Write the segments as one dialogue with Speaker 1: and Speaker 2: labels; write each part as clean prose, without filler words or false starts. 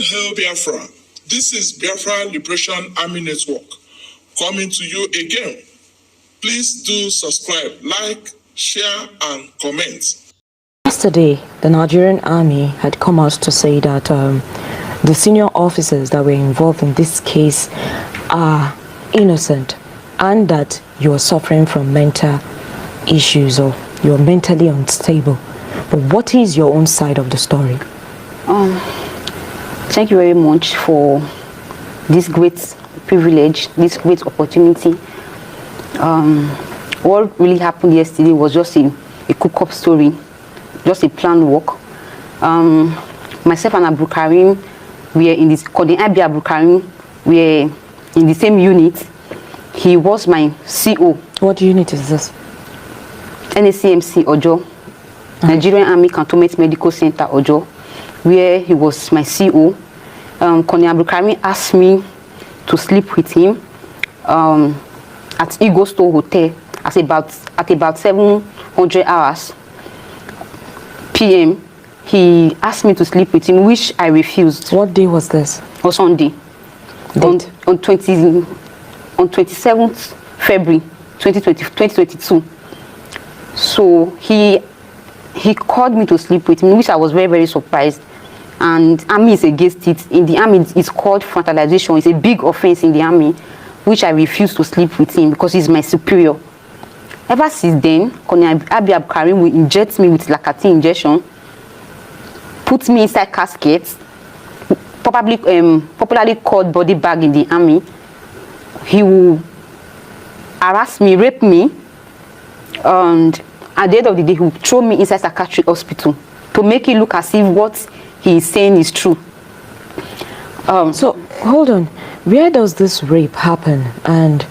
Speaker 1: Hail Biafra. This is Biafra Liberation Army Network coming to you again. Please do subscribe, like, share, and comment.
Speaker 2: Yesterday, the Nigerian army had come out to say that the senior officers that were involved in this case are innocent and that you are suffering from mental issues or you're mentally unstable. But what is your own side of the story?
Speaker 3: Thank you very much for this great privilege, this great opportunity. What really happened yesterday was just a cook-up story, just a planned work. Myself and Abu Karim, we are in this, Abu Karim, we are in the same unit. He was my CO.
Speaker 2: What unit is this?
Speaker 3: NACMC Ojo, Nigerian Army Cantonment Medical Center Ojo, where he was my CO. Colonel Abu Karim asked me to sleep with him at Eagle Store Hotel at about 700 hours p.m. He asked me to sleep with him, which I refused.
Speaker 2: What day was this?
Speaker 3: On Sunday. On 27th February 2022. So he called me to sleep with him, which I was very, very surprised. And army is against it. In the army, it's called frontalization. It's a big offense in the army, which I refused to sleep with him because he's my superior. Ever since then, Colonel Abu Karim will inject me with Lakati injection, put me inside caskets, popularly called body bag in the army. He will harass me, rape me, and at the end of the day, he will throw me inside psychiatric hospital to make it look as if what he is saying is true.
Speaker 2: So, hold on. Where does this rape happen and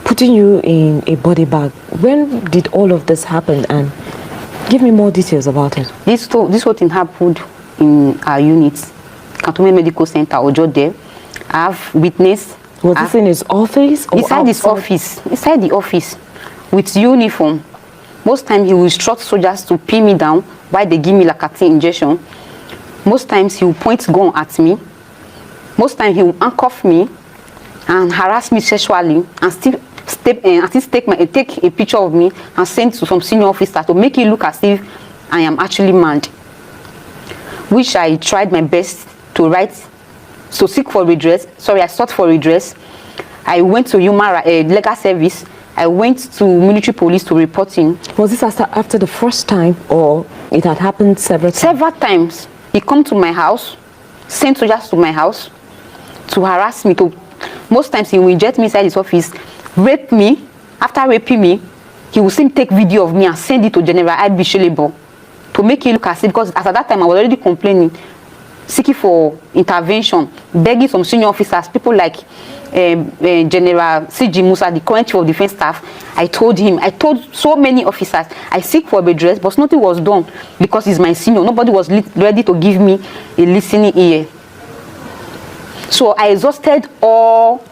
Speaker 2: putting you in a body bag? When did all of this happen? And give me more details about it.
Speaker 3: This whole thing happened in our unit, Cantonment Medical Center, Ojo there. I have witnessed.
Speaker 2: Was this in his office? Or
Speaker 3: inside his office. Inside the office. With uniform. Most times he will instruct soldiers to pin me down while they give me Lakati injection. Most times he will point gun at me. Most times he will handcuff me and harass me sexually and still take a picture of me and send to some senior officer to make it look as if I am actually mad. Which I tried my best to seek for redress. Sorry, I sought for redress. I went to legal service. I went to military police to report him.
Speaker 2: Was this after the first time, or it had happened several times?
Speaker 3: Several times. He come to my house, sent soldiers to my house to harass me. Most times he will inject me inside his office, rape me. After raping me, he will still take video of me and send it to General I.B. Shelebo to make it look as if, because at that time I was already complaining, seeking for intervention, begging some senior officers, people like General C.G. Musa, the current chief of defense staff. I told so many officers, I seek for redress, but nothing was done because he's my senior. Nobody was ready to give me a listening ear. So I exhausted all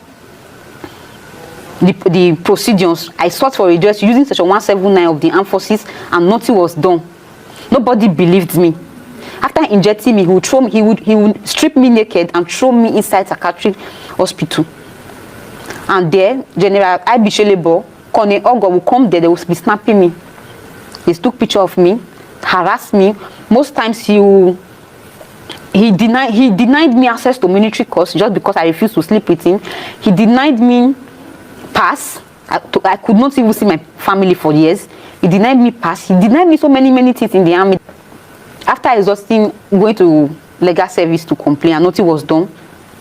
Speaker 3: the procedures. I sought for redress using section 179 of the armed forces, and nothing was done. Nobody believed me. After injecting me, he would strip me naked and throw me inside psychiatric hospital. And there, General I.B. Shelebo, Colonel Ogo will come there, they will be snapping me. They took picture of me, harassed me. Most times he denied me access to military course just because I refused to sleep with him. He denied me pass. I could not even see my family for years. He denied me pass. He denied me so many things in the army. After exhausting, going to legal service to complain, and nothing was done.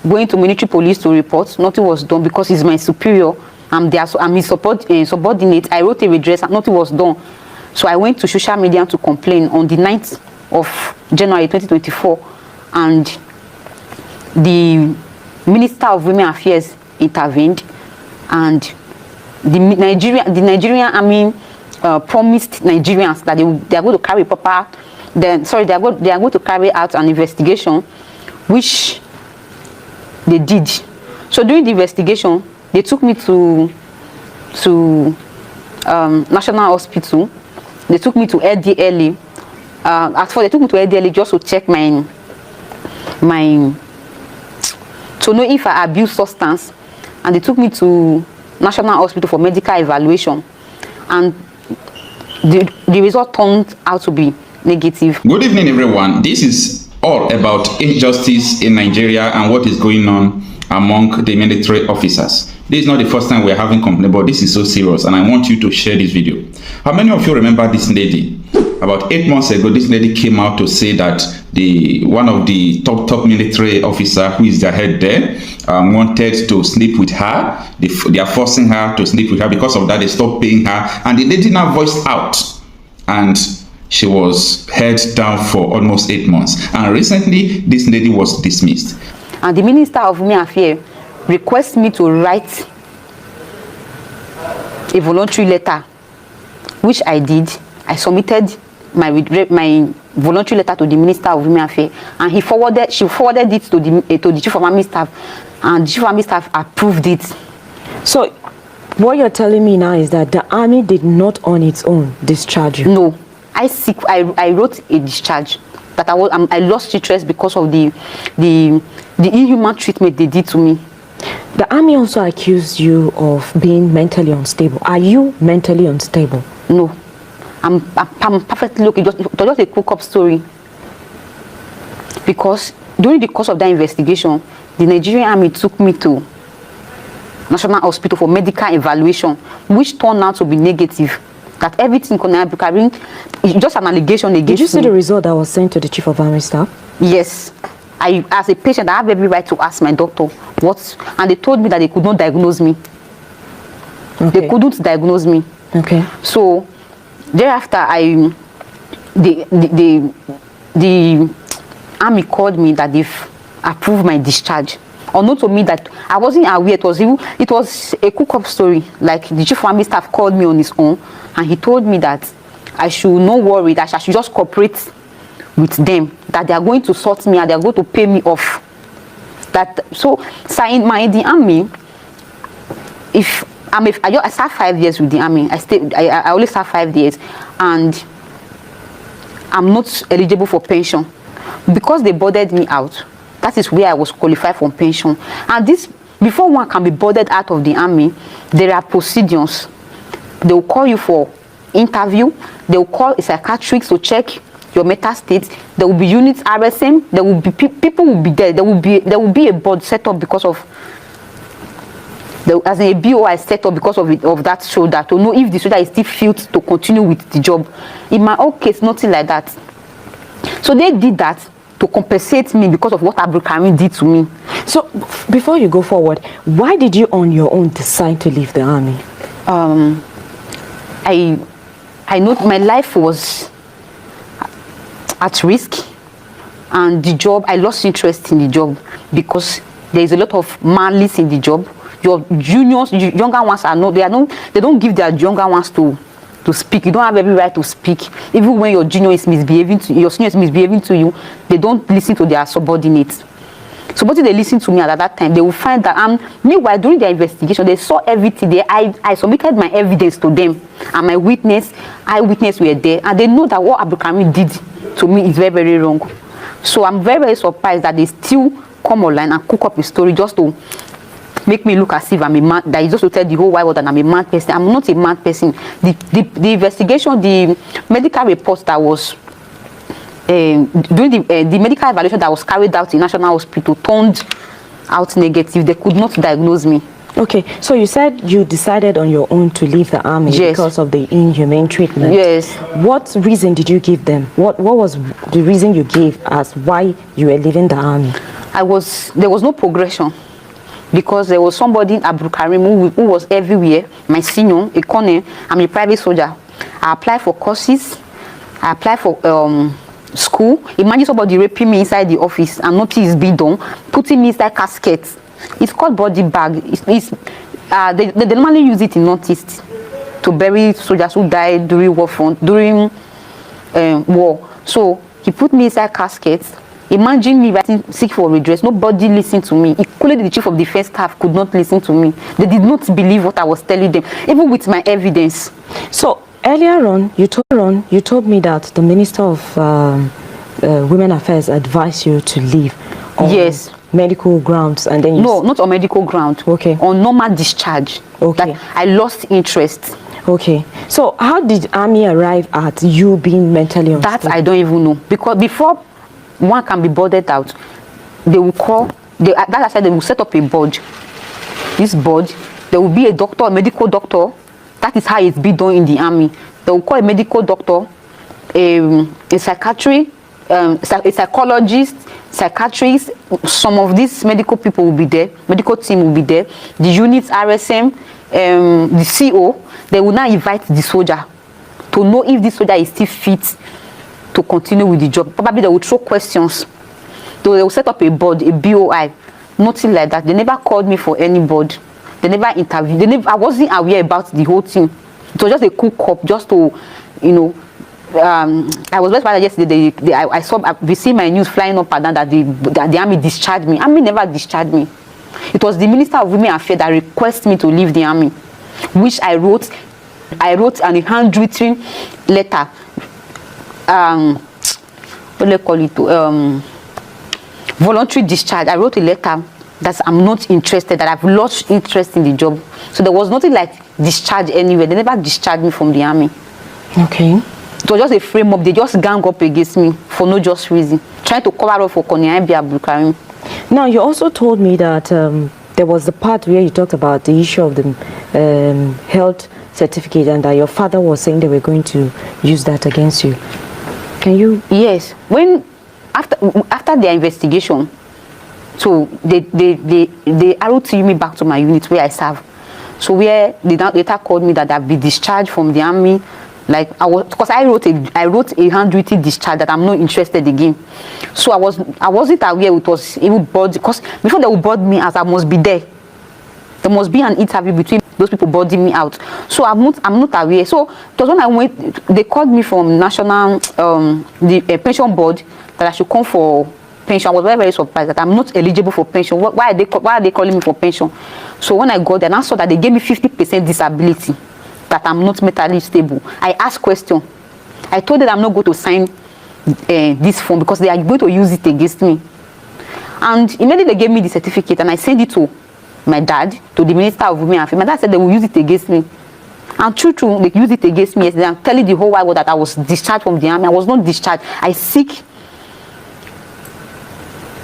Speaker 3: Going to military police to report, nothing was done because he's my superior. I'm his subordinate. I wrote a redress, and nothing was done. So I went to social media to complain on the 9th of January 2024, and the Minister of Women Affairs intervened, and the Nigerian Army promised Nigerians that they are going to carry they are going to carry out an investigation, which they did. So during the investigation, they took me to National Hospital. They took me to LDLE. At first, they took me to LDLE just to check my to know if I abused substance, and they took me to National Hospital for medical evaluation, and the result turned out to be negative.
Speaker 4: Good evening, everyone. This is all about injustice in Nigeria and what is going on among the military officers. This is not the first time we're having complaint, but this is so serious, and I want you to share this video. How many of you remember this lady? About 8 months ago, this lady came out to say that one of the top military officer, who is the head there, wanted to sleep with her. They are forcing her to sleep with her. Because of that, they stopped paying her, and the lady now voiced out, and she was held down for almost 8 months. And recently, this lady was dismissed.
Speaker 3: And the Minister of Women Affairs requested me to write a voluntary letter, which I did. I submitted my voluntary letter to the Minister of Women Affairs, and she forwarded it to the Chief of Army Staff, and the Chief of Army Staff approved it.
Speaker 2: So, what you're telling me now is that the army did not on its own discharge you?
Speaker 3: No, I wrote a discharge that I lost interest because of the inhuman treatment they did to me.
Speaker 2: The army also accused you of being mentally unstable. Are you mentally unstable?
Speaker 3: No, I'm perfectly okay. It was just a cook-up story. Because during the course of that investigation, the Nigerian army took me to National Hospital for medical evaluation, which turned out to be negative. That everything concerning is just an allegation against me.
Speaker 2: Did you see the result that was sent to the Chief of Army Staff?
Speaker 3: Yes. As a patient, I have every right to ask my doctor what, and they told me that they could not diagnose me. Okay. They couldn't diagnose me.
Speaker 2: Okay.
Speaker 3: So thereafter, the army called me that they've approved my discharge. Unknown to me that I wasn't aware. It was a cook-up story. Like the Chief of Army Staff called me on his own, and he told me that I should not worry, that I should just cooperate with them, that they are going to sort me and they are going to pay me off. So in the army, I served 5 years with the army. I only served 5 years, and I'm not eligible for pension because they boarded me out. That is where I was qualified for pension. And this, before one can be boarded out of the army, there are procedures. They will call you for interview. They will call a psychiatrist to check your mental state. There will be units RSM. There will be people will be there. There will be a board set up because of as a BOI set up because of that shoulder, to know if the shoulder is still fit to continue with the job. In my own case, nothing like that. So they did that to compensate me because of what Abu Karim did to me.
Speaker 2: So before you go forward, why did you on your own decide to leave the army?
Speaker 3: I know my life was at risk, and the job, I lost interest in the job because there is a lot of malice in the job. Your juniors, younger ones they don't give their younger ones to speak. You don't have every right to speak. Even when your junior is misbehaving to your senior is misbehaving to you, they don't listen to their subordinates. So what if they listen to me at that time, they will find that meanwhile during their investigation, they saw everything. I submitted my evidence to them, and my eyewitness were there, and they know that what Abu Karim did to me is very, very wrong. So I'm very, very surprised that they still come online and cook up a story just to make me look as if I'm a man, that is just to tell the whole wide world that I'm a mad person. I'm not a mad person. The investigation, the medical report that was during the medical evaluation that was carried out in National Hospital turned out negative. They could not diagnose me.
Speaker 2: Okay, so you said you decided on your own to leave the army. Yes. Because of the inhumane treatment.
Speaker 3: Yes.
Speaker 2: What reason did you give them? What was the reason you gave as why you were leaving the army?
Speaker 3: There was no progression. Because there was somebody in Abu Karim who was everywhere, my senior, a colonel. I'm a private soldier. I applied for courses. I applied for school. Imagine somebody raping me inside the office and nothing is being done, putting me inside caskets. It's called body bag. They normally use it in Northeast to bury soldiers who died during during war. So he put me inside caskets. Imagine me writing sick for redress. Nobody listened to me. Equally, the chief of defense staff could not listen to me. They did not believe what I was telling them, even with my evidence.
Speaker 2: So earlier on, you told me that the Minister of Women Affairs advised you to leave on
Speaker 3: Yes.
Speaker 2: medical grounds, and then you
Speaker 3: No, not on medical ground.
Speaker 2: Okay.
Speaker 3: On normal discharge.
Speaker 2: Okay.
Speaker 3: That I lost interest.
Speaker 2: Okay. So how did army arrive at you being mentally unstable?
Speaker 3: That I don't even know, because before one can be boarded out, they will call. That I said they will set up a board. This board, there will be a doctor, a medical doctor. That is how it's been done in the army. They will call a medical doctor, a psychiatrist, a psychologist, psychiatrist. Some of these medical people will be there. Medical team will be there. The units, RSM, the CO. They will now invite the soldier to know if this soldier is still fit to continue with the job. Probably they will throw questions. So they will set up a board, a BOI, nothing like that. They never called me for any board. They never interviewed. I wasn't aware about the whole thing. It was just a cool cop, just to, you know. I was very surprised yesterday. I saw, we see my news flying up and down that the army discharged me. Army never discharged me. It was the Minister of Women Affairs that requested me to leave the army, which I wrote. I wrote a handwritten letter. What do they call it? Voluntary discharge. I wrote a letter that I'm not interested, that I've lost interest in the job. So there was nothing like discharge anywhere. They never discharged me from the army.
Speaker 2: Okay.
Speaker 3: It was just a frame up. They just gang up against me for no just reason, trying to cover up for Konya Abdulkarim.
Speaker 2: Now, you also told me that there was the part where you talked about the issue of the health certificate, and that your father was saying they were going to use that against you. Can you?
Speaker 3: Yes. When after their investigation, so they ROT me back to my unit where I serve. So where they later called me that I've been discharged from the army. Like because I wrote a handwritten discharge that I'm not interested again. So I wasn't aware it was even board, because before they would board me out, I must be there. There must be an interview between those people boarding me out. So I'm not aware. So it was when I went, they called me from national the pension board that I should come for pension. I was very, very surprised that I'm not eligible for pension. Why are they calling me for pension? So when I got there, I saw that they gave me 50% disability, that I'm not mentally stable. I asked question. I told them I'm not going to sign this form because they are going to use it against me. And immediately they gave me the certificate, and I sent it to my dad, to the Minister of Women Affairs. My dad said they will use it against me. And true, they used it against me yesterday. I'm telling the whole wide world that I was discharged from the army. I was not discharged. I seek.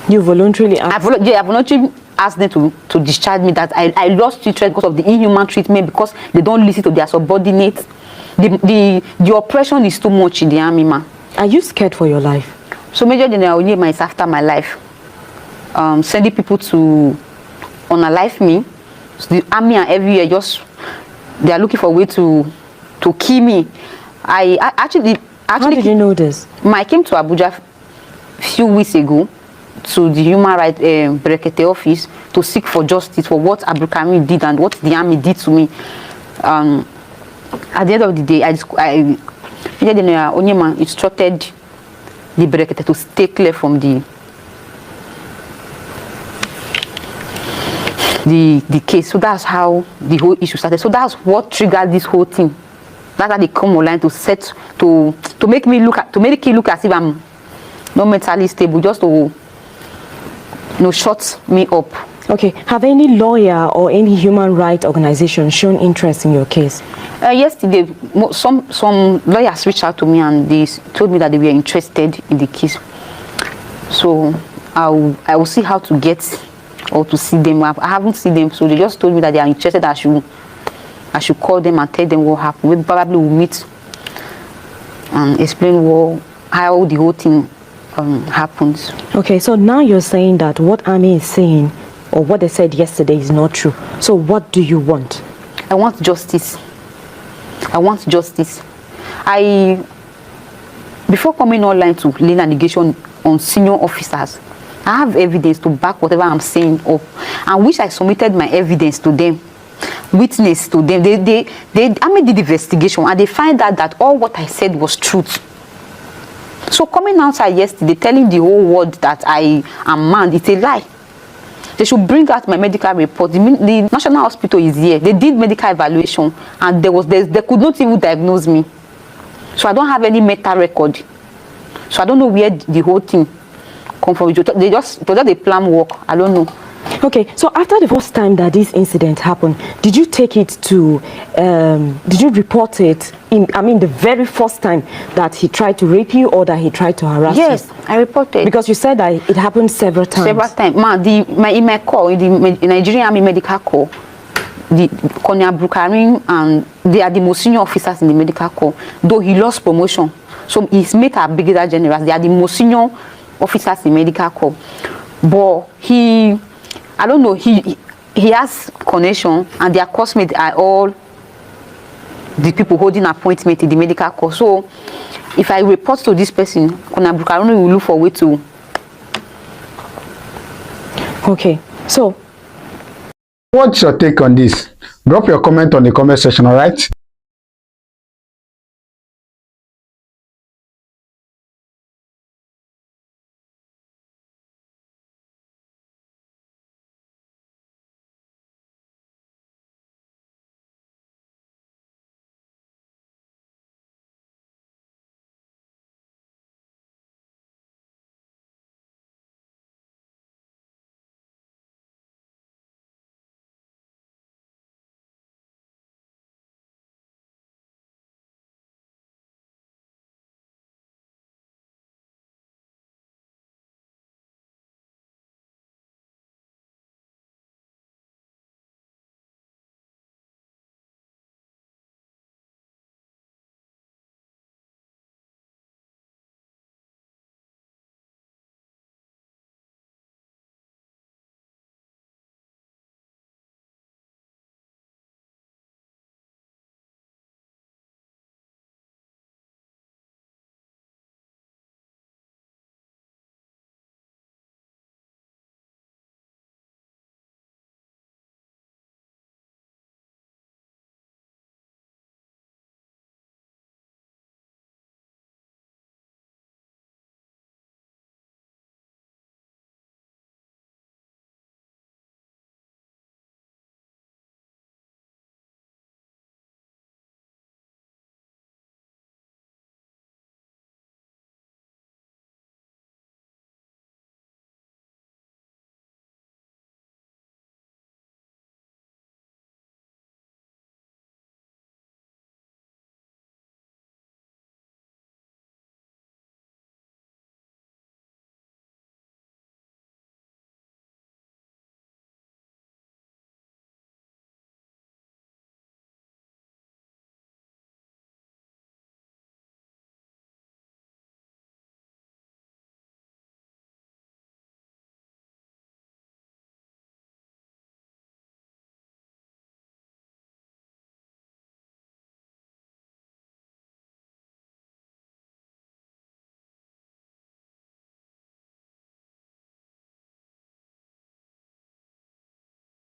Speaker 2: You voluntarily asked?
Speaker 3: I voluntarily asked them to discharge me, that I lost interest because of the inhuman treatment, because they don't listen to their subordinates. The oppression is too much in the army, man.
Speaker 2: Are you scared for your life?
Speaker 3: So Major General Onyema is after my life. Sending people to unalive me. So the army and everywhere, they are looking for a way to kill me. I actually.
Speaker 2: How did you know this?
Speaker 3: I came to Abuja a few weeks ago to the Human Rights Brekete office to seek for justice for what Abdulkarim did and what the army did to me. At the end of the day, Onyema instructed the Brekete to stay clear from the case. So that's how the whole issue started. So that's what triggered this whole thing. That's how they come online to make me look as if I'm not mentally stable, just to shut me up.
Speaker 2: Okay. Have any lawyer or any human rights organization shown interest in your case?
Speaker 3: Yesterday, some lawyers reached out to me and they told me that they were interested in the case. So I will see how to get or to see them. I haven't seen them, so they just told me that they are interested. I should call them and tell them what happened. We probably will meet and explain how the whole thing happens. Okay,
Speaker 2: so now you're saying that what Army is saying or what they said yesterday is not true. So what do you want?
Speaker 3: I want justice. I want justice. Before coming online to lay allegation on senior officers, I have evidence to back whatever I'm saying up, and which I submitted my evidence to them, witness to them. I made the investigation and they find out that all what I said was truth. So coming outside yesterday telling the whole world that I am mad, it's a lie. They should bring out my medical report. The National Hospital is here. They did medical evaluation and they could not even diagnose me. So I don't have any medical record. So I don't know where the whole thing come from. They just they plan work. I don't know.
Speaker 2: Okay, so after the first time that this incident happened, did you take it to, did you report it the very first time that he tried to rape you or that he tried to harass you?
Speaker 3: Yes, I reported.
Speaker 2: Because you said that it happened several times.
Speaker 3: Several times. In my call, in the Nigerian Army Medical Corps, the Colonel Brukarin, and they are the most senior officers in the medical corps, though he lost promotion. So his mate are brigadier generals. They are the most senior officers in medical corps. But I don't know, he has connection, and their classmates are all the people holding appointment in the medical corps. So if I report to this person, Colonel Brukarin will look for a way to.
Speaker 2: Okay, so
Speaker 5: what's your take on this? Drop your comment on the comment section, all right?